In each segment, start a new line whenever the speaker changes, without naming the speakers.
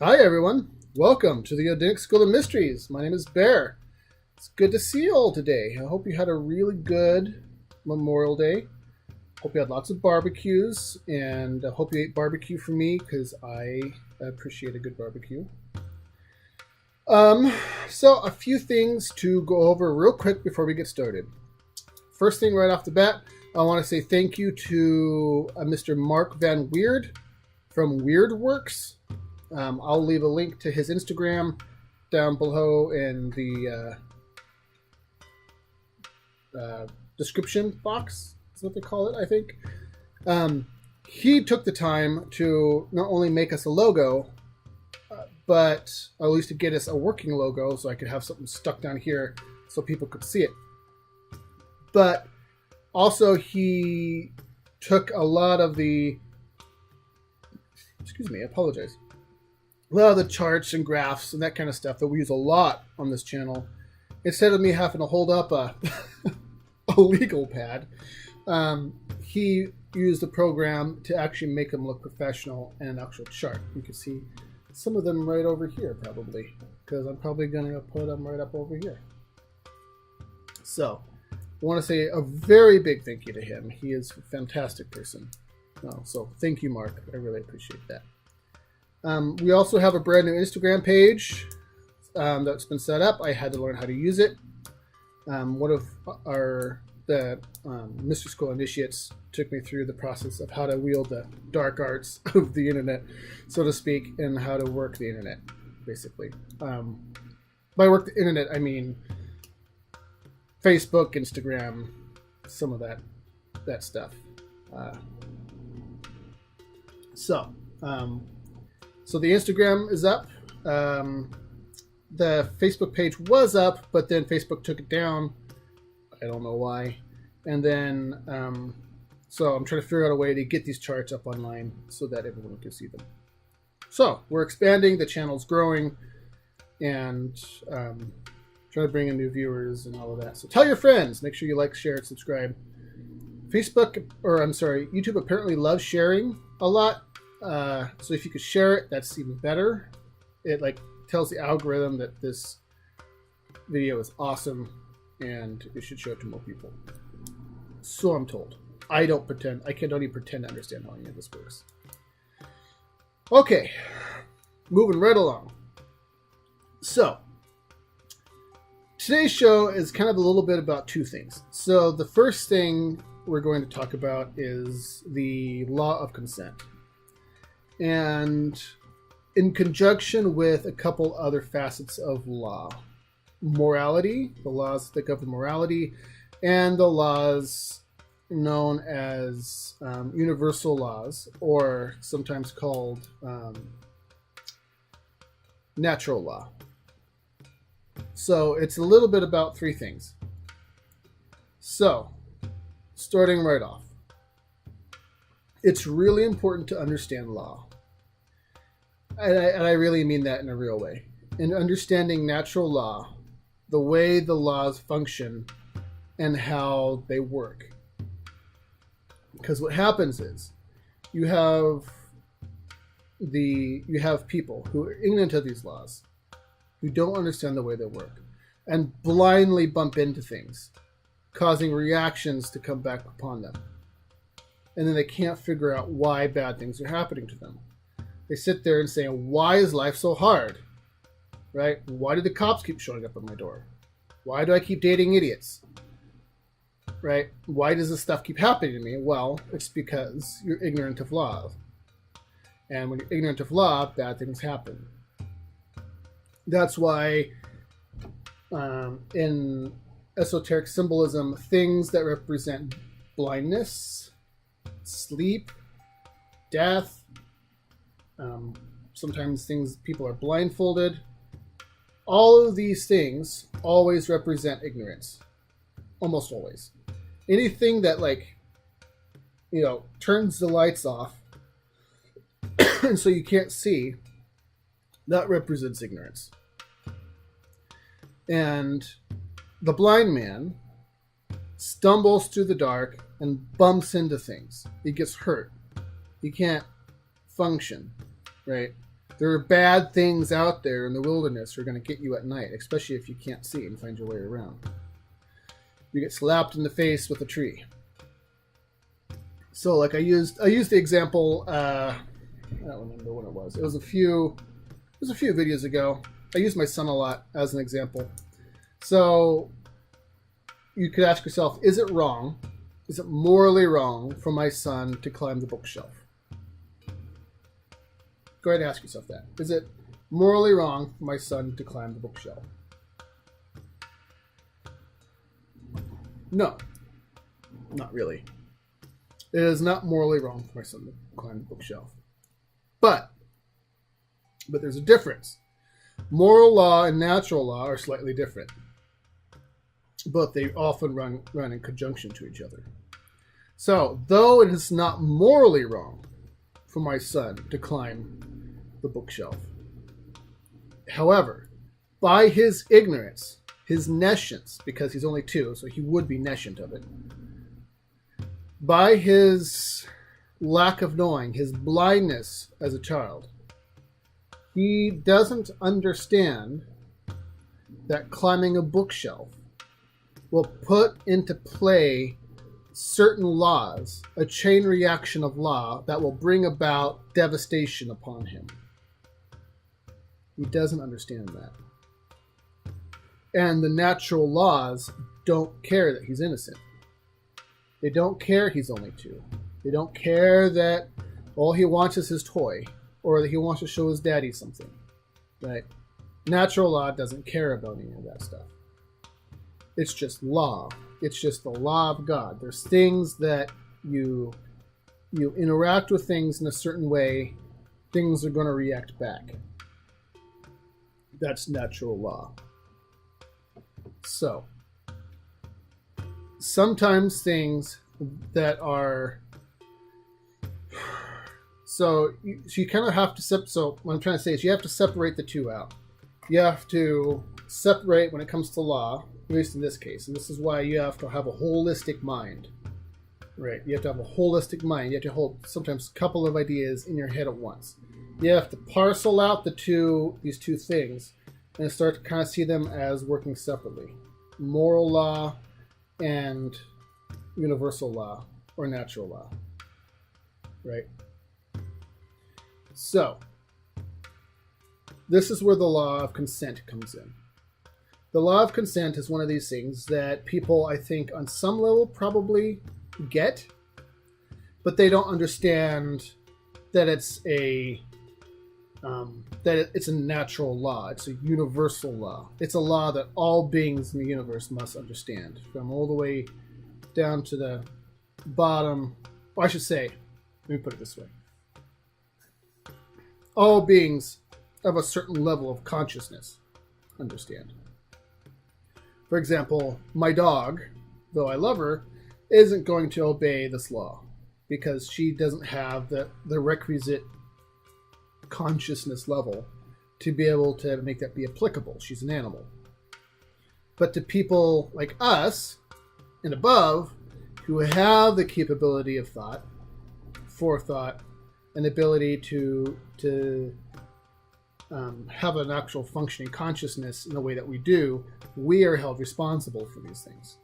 Hi, everyone. Welcome to the Odinic School of Mysteries. My name is Bear. It's good to see you all today. I hope you had a really good Memorial Day. Hope you had lots of barbecues, and I hope you ate barbecue for me because I appreciate a good barbecue. Um, so a few things to go over real quick before we get started. First thing right off the bat, I want to say thank you to Mr. Mark Van Weird from WeirdWorks. I'll leave a link to his Instagram down below in the description box. Is what they call it, I think. He took the time to not only make us a logo, but at least to get us a working logo so I could have something stuck down here so people could see it. But also he took a lot of the... Excuse me, I apologize. A lot of the charts and graphs and that kind of stuff that we use a lot on this channel. Instead of me having to hold up a legal pad, he used the program to actually make them look professional and an actual chart. You can see some of them right over here probably, because I'm probably going to put them right up over here. So I want to say a very big thank you to him. He is a fantastic person. So thank you, Mark. I really appreciate that. We also have a brand new Instagram page that's been set up. I had to learn how to use it. One of the Mr. School initiates took me through the process of how to wield the dark arts of the internet, so to speak, and how to work the internet, basically. By work the internet, I mean Facebook, Instagram, some of that stuff. So the Instagram is up. The Facebook page was up, but then Facebook took it down. I don't know why. And then, so I'm trying to figure out a way to get these charts up online so that everyone can see them. So we're expanding, the channel's growing, and trying to bring in new viewers and all of that. So tell your friends, make sure you like, share, and subscribe. YouTube apparently loves sharing a lot. So if you could share it, that's even better. It tells the algorithm that this video is awesome and it should show it to more people. So I'm told. I don't even pretend to understand how any of this works. Okay, moving right along. So today's show is kind of a little bit about two things. So the first thing we're going to talk about is the Law of Consent. And in conjunction with a couple other facets of law. Morality, the laws that govern morality, and the laws known as universal laws, or sometimes called natural law. So it's a little bit about three things. So, starting right off, it's really important to understand law. And I really mean that in a real way. In understanding natural law, the way the laws function, and how they work. Because what happens is, you have people who are ignorant of these laws, who don't understand the way they work, and blindly bump into things, causing reactions to come back upon them. And then they can't figure out why bad things are happening to them. They sit there and say, why is life so hard? Right? Why do the cops keep showing up at my door? Why do I keep dating idiots? Right? Why does this stuff keep happening to me? Well, it's because you're ignorant of law. And when you're ignorant of law, bad things happen. That's why in esoteric symbolism, things that represent blindness, sleep, death, sometimes people are blindfolded. All of these things always represent ignorance. Almost always. Anything that turns the lights off and so you can't see, that represents ignorance. And the blind man stumbles through the dark and bumps into things. He gets hurt. He can't function, right? There are bad things out there in the wilderness that are going to get you at night, especially if you can't see and find your way around. You get slapped in the face with a tree. So, like I used the example. I don't remember when it was. It was a few videos ago. I used my son a lot as an example. So, you could ask yourself: is it wrong? Is it morally wrong for my son to climb the bookshelf? Go ahead and ask yourself that. Is it morally wrong for my son to climb the bookshelf? No, not really. It is not morally wrong for my son to climb the bookshelf. But there's a difference. Moral law and natural law are slightly different. But they often run in conjunction to each other. So, though it is not morally wrong for my son to climb the bookshelf, however, by his ignorance, his nescience, because he's only 2, so he would be nescient of it, by his lack of knowing, his blindness as a child, he doesn't understand that climbing a bookshelf will put into play certain laws, a chain reaction of law that will bring about devastation upon him. He doesn't understand that. And the natural laws don't care that he's innocent. They don't care he's only 2. They don't care that all he wants is his toy, or that he wants to show his daddy something. Right? Natural law doesn't care about any of that stuff. It's just law. It's just the law of God. There's things that you interact with things in a certain way, things are going to react back. That's natural law. So, sometimes things that are... So you kind of have to... So what I'm trying to say is you have to separate the two out. You have to separate when it comes to law, at least in this case. And this is why you have to have a holistic mind. Right? You have to have a holistic mind. You have to hold sometimes a couple of ideas in your head at once. You have to parcel out these two things and start to kind of see them as working separately. Moral law and universal law or natural law. Right? So, this is where the law of consent comes in. The law of consent is one of these things that people, I think, on some level probably get, but they don't understand that it's a natural law. It's a universal law. It's a law that all beings in the universe must understand, from all the way down to the bottom. Or I should say, let me put it this way. All beings of a certain level of consciousness understand. For example, my dog, though I love her, isn't going to obey this law because she doesn't have the requisite consciousness level to be able to make that be applicable. She's an animal. But to people like us and above who have the capability of thought, forethought, an ability to have an actual functioning consciousness in the way that we do, we are held responsible for these things.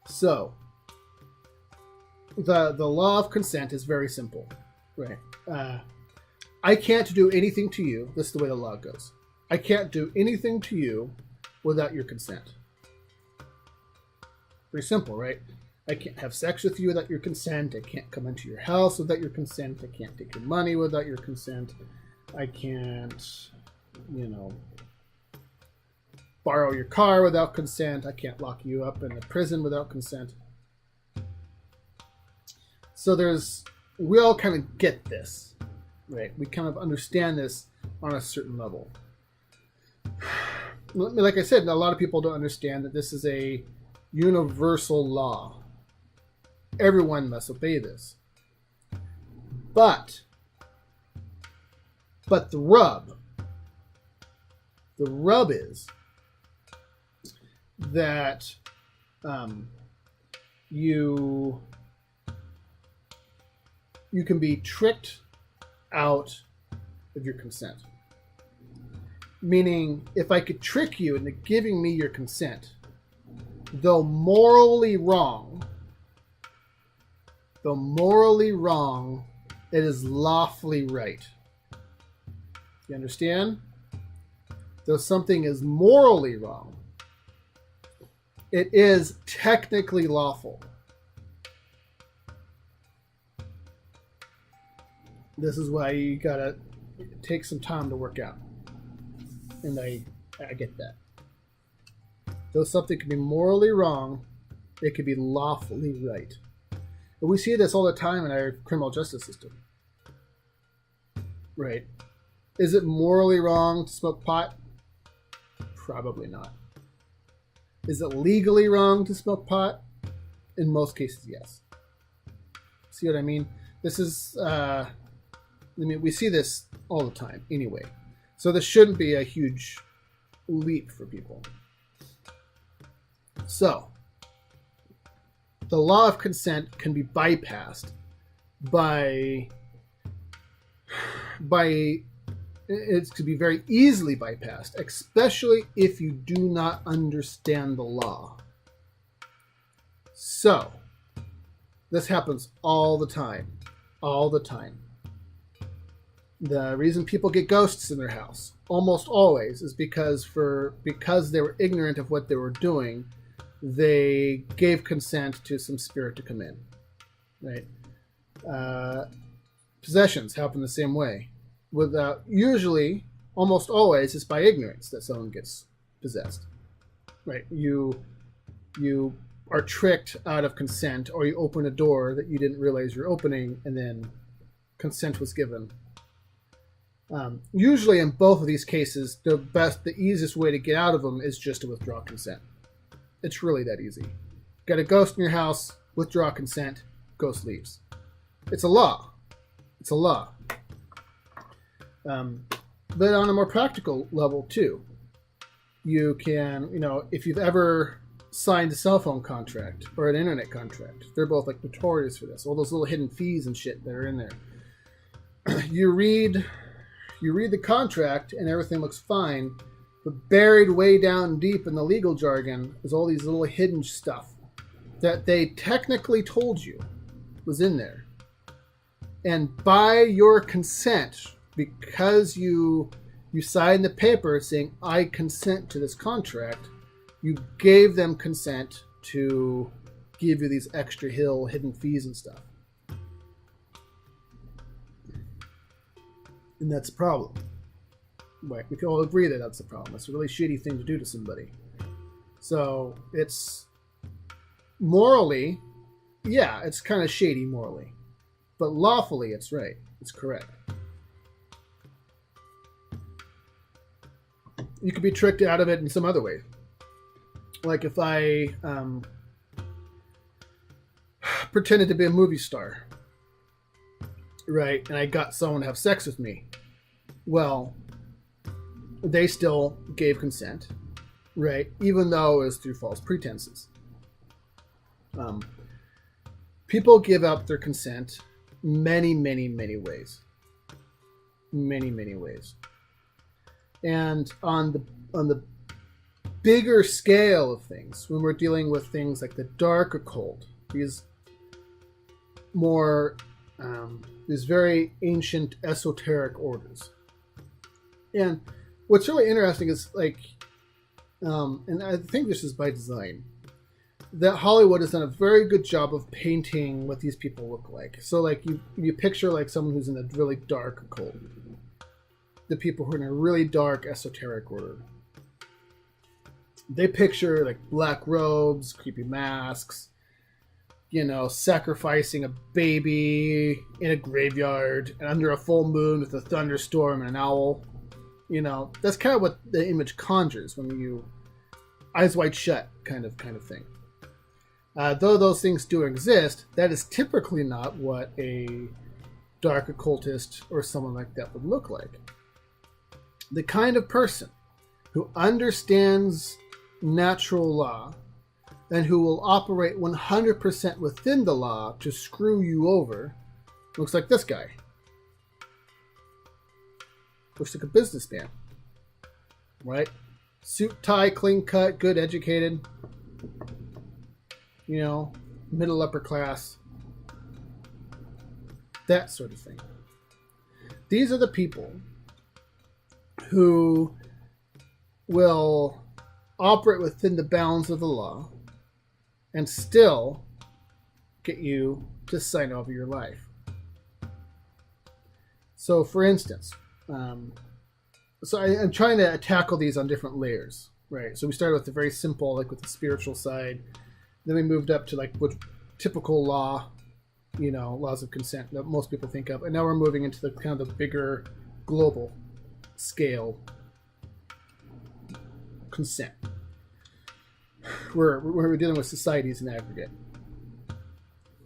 So, the law of consent is very simple, right? I can't do anything to you. This is the way the law goes. I can't do anything to you without your consent. Pretty simple, right? I can't have sex with you without your consent. I can't come into your house without your consent. I can't take your money without your consent. I can't, borrow your car without consent. I can't lock you up in a prison without consent. So we all kind of get this, right? We kind of understand this on a certain level. Like I said, a lot of people don't understand that this is a universal law. Everyone must obey this. But the rub is that you can be tricked out of your consent. Meaning, if I could trick you into giving me your consent, though morally wrong, it is lawfully right. You understand? Though something is morally wrong, it is technically lawful. This is why you gotta take some time to work out. And I get that. Though something can be morally wrong, it can be lawfully right. But we see this all the time in our criminal justice system. Right. Is it morally wrong to smoke pot? Probably not. Is it legally wrong to smoke pot? In most cases, yes. See what I mean? This is, we see this all the time anyway. So this shouldn't be a huge leap for people. So, the law of consent can be bypassed by it could be very easily bypassed, especially if you do not understand the law. So, this happens all the time. The reason people get ghosts in their house, almost always, is because they were ignorant of what they were doing, they gave consent to some spirit to come in. Right? Possessions happen the same way. Usually, almost always, it's by ignorance that someone gets possessed. Right? You are tricked out of consent, or you open a door that you didn't realize you're opening, and then consent was given. Usually, in both of these cases, the easiest way to get out of them is just to withdraw consent. It's really that easy. Got a ghost in your house, withdraw consent, ghost leaves. It's a law. But on a more practical level, too, you can, if you've ever signed a cell phone contract or an internet contract, they're both like notorious for this. All those little hidden fees and shit that are in there. You read the contract and everything looks fine, but buried way down deep in the legal jargon is all these little hidden stuff that they technically told you was in there. And by your consent, because you signed the paper saying, I consent to this contract, you gave them consent to give you these extra hidden fees and stuff. And that's a problem. Right? We can all agree that that's a problem. It's a really shitty thing to do to somebody. So it's morally, it's kind of shady morally. But lawfully, it's right. It's correct. You could be tricked out of it in some other way. Like if I pretended to be a movie star, right, and I got someone to have sex with me, well, they still gave consent, right, even though it was through false pretenses. People give up their consent many, many, many ways. Many, many ways. And on the bigger scale of things, when we're dealing with things like the dark occult, these very ancient esoteric orders. And what's really interesting is and I think this is by design, that Hollywood has done a very good job of painting what these people look like. So you picture someone who's in a really dark occult. The people who are in a really dark esoteric order. They picture black robes, creepy masks, sacrificing a baby in a graveyard and under a full moon with a thunderstorm and an owl. That's kind of what the image conjures when you eyes wide shut kind of thing. Though those things do exist, that is typically not what a dark occultist or someone like that would look like. The kind of person who understands natural law and who will operate 100% within the law to screw you over looks like this guy. looks like a businessman, right? Suit, tie, clean cut, good educated, middle upper class, that sort of thing. These are the people who will operate within the bounds of the law and still get you to sign over your life. So, for instance, I'm trying to tackle these on different layers, right? So we started with the very simple, like with the spiritual side. Then we moved up to like what typical law, laws of consent that most people think of. And now we're moving into the kind of the bigger global scale consent. We're dealing with societies in aggregate.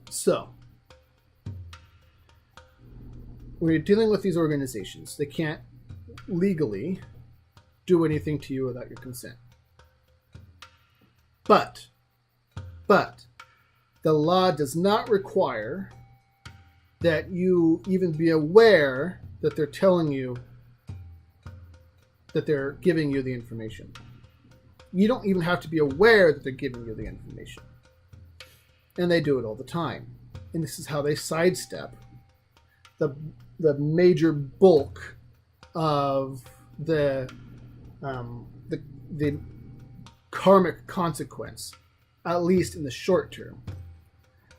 So, when you're dealing with these organizations, they can't legally do anything to you without your consent. But the law does not require that you even be aware that they're telling you that they're giving you the information. You don't even have to be aware that they're giving you the information. And they do it all the time. And this is how they sidestep the major bulk of the karmic consequence, at least in the short term.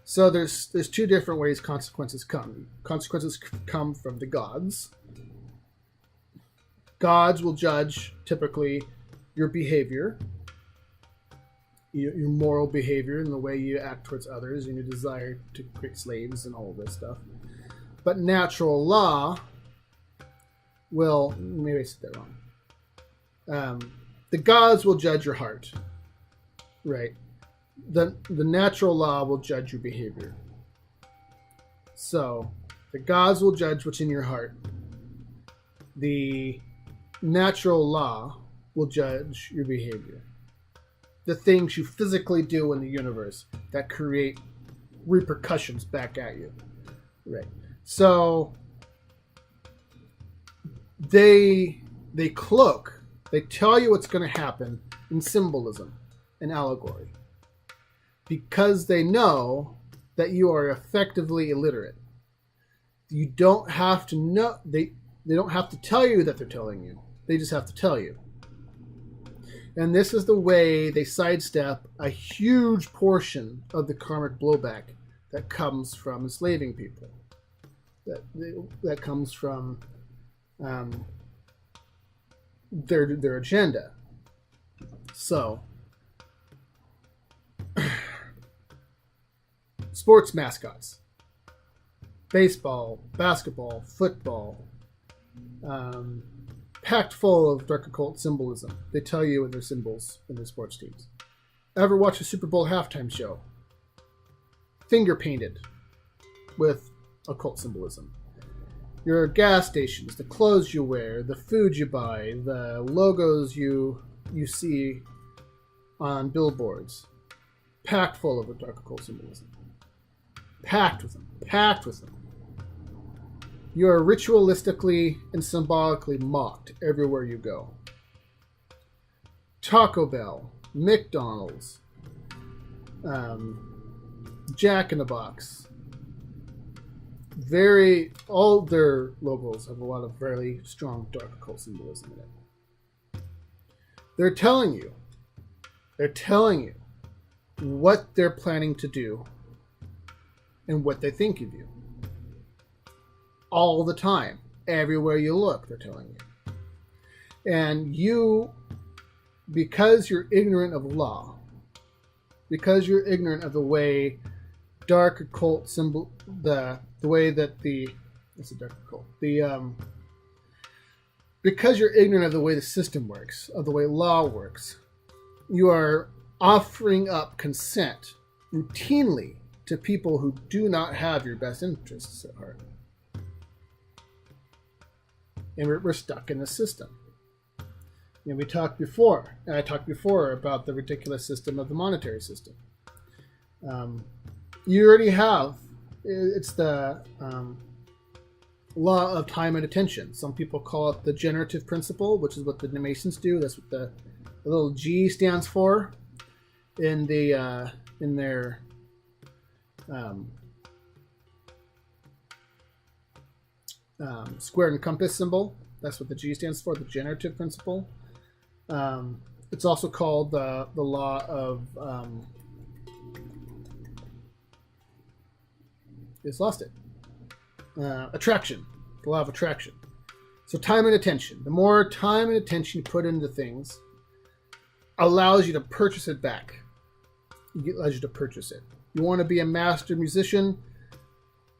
So there's two different ways consequences come. Consequences come from the gods. Gods will judge typically your behavior, your moral behavior, and the way you act towards others, and your desire to create slaves and all of this stuff. But natural law will, maybe I said that wrong. The gods will judge your heart, right? The natural law will judge your behavior. So the gods will judge what's in your heart. The natural law will judge your behavior. The things you physically do in the universe that create repercussions back at you. Right. So they cloak, they tell you what's going to happen in symbolism and allegory, because they know that you are effectively illiterate. You don't have to know, they don't have to tell you that they're telling you. They just have to tell you. And this is the way they sidestep a huge portion of the karmic blowback that comes from enslaving people. That comes from their agenda. So, sports mascots. Baseball, basketball, football, packed full of dark occult symbolism. They tell you in their symbols in their sports teams. Ever watch a Super Bowl halftime show? Finger painted with occult symbolism. Your gas stations, the clothes you wear, the food you buy, the logos you see on billboards, packed full of dark occult symbolism. Packed with them. You are ritualistically and symbolically mocked everywhere you go. Taco Bell, McDonald's, Jack in the Box. All their logos have a lot of very strong dark occult symbolism in it. They're telling you what they're planning to do and what they think of you. All the time. Everywhere you look, they're telling you. And you, because you're ignorant of law, because you're ignorant of the way dark occult symbol, the way that it's a dark occult, because you're ignorant of the way the system works, of the way law works, you are offering up consent routinely to people who do not have your best interests at heart. And we're stuck in the system. I talked before about the ridiculous system of the monetary system. You already have, it's the law of time and attention. Some people call it the generative principle, which is what the Masons do. That's what the little G stands for in their square and compass symbol. That's what the G stands for, the generative principle. It's also called the law of just lost it. Attraction, the law of attraction. So time and attention. The more time and attention you put into things, allows you to purchase it back. It allows you to purchase it. You want to be a master musician,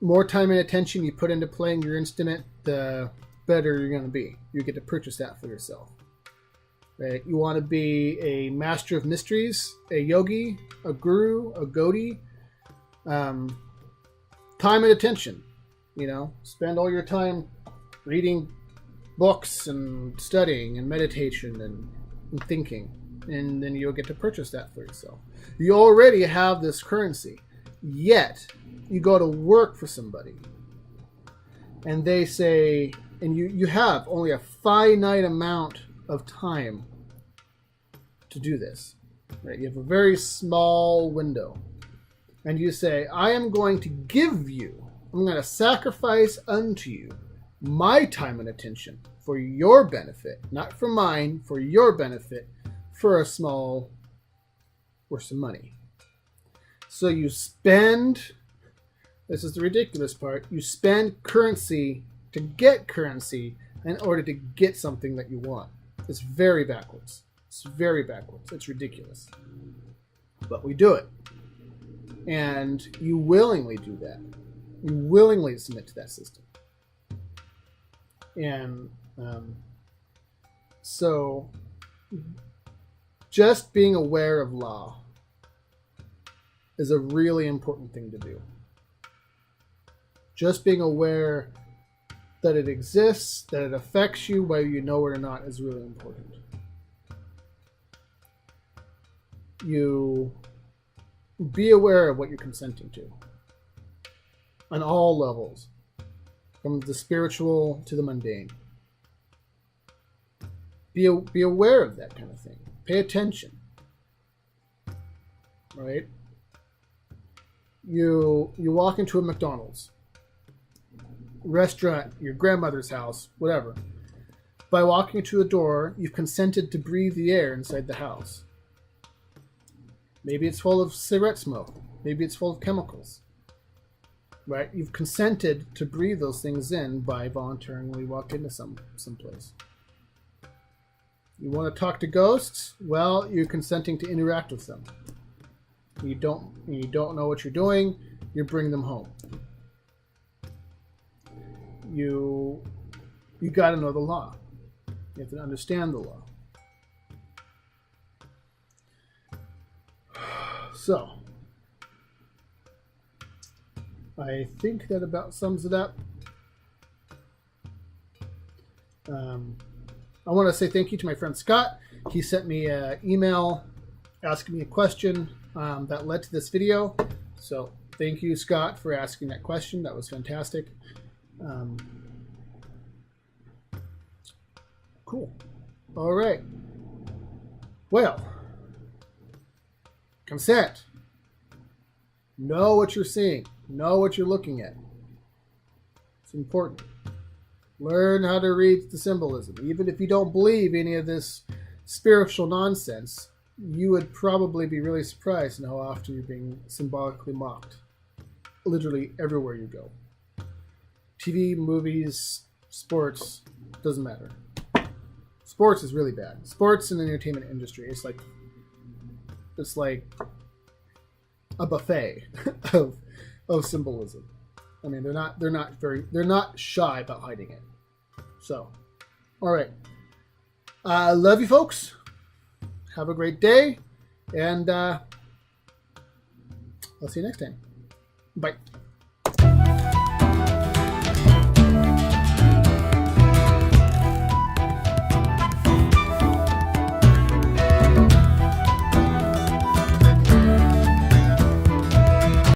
more time and attention you put into playing your instrument, the better you're going to be. You get to purchase that for yourself. Right? You want to be a master of mysteries, a yogi, a guru, a Godi. Time and attention. You know, spend all your time reading books and studying and meditation and thinking, and then you'll get to purchase that for yourself. You already have this currency, yet you go to work for somebody and they say, and you have only a finite amount of time to do this, right? You have a very small window, and you say, I am going to give you, I'm going to sacrifice unto you my time and attention for your benefit, not for mine, for your benefit, for a small or some money. So you spend, this is the ridiculous part, you spend currency to get currency in order to get something that you want. It's very backwards. It's very backwards. It's ridiculous. But we do it. And you willingly do that. You willingly submit to that system. And so just being aware of law is a really important thing to do. Just being aware that it exists, that it affects you, whether you know it or not, is really important. You be aware of what you're consenting to on all levels, from the spiritual to the mundane. Be aware of that kind of thing. Pay attention. Right? You walk into a McDonald's, restaurant, your grandmother's house, whatever. By walking to a door, you've consented to breathe the air inside the house. Maybe it's full of cigarette smoke. Maybe it's full of chemicals. Right? You've consented to breathe those things in by voluntarily walking into some place. You want to talk to ghosts? Well, you're consenting to interact with them. You don't know what you're doing, you bring them home. You got to know the law. You have to understand the law. So, I think that about sums it up. I want to say thank you to my friend Scott. He sent me an email asking me a question that led to this video. So thank you, Scott, for asking that question. That was fantastic. Cool. All right. Well, consent. Know what you're seeing. Know what you're looking at. It's important. Learn how to read the symbolism. Even if you don't believe any of this spiritual nonsense, you would probably be really surprised in how often you're being symbolically mocked. Literally everywhere you go. TV, movies, sports, doesn't matter. Sports is really bad. Sports and the entertainment industry, it's like a buffet of symbolism. I mean, they're not shy about hiding it. So, all right. Love you folks. Have a great day, and I'll see you next time. Bye.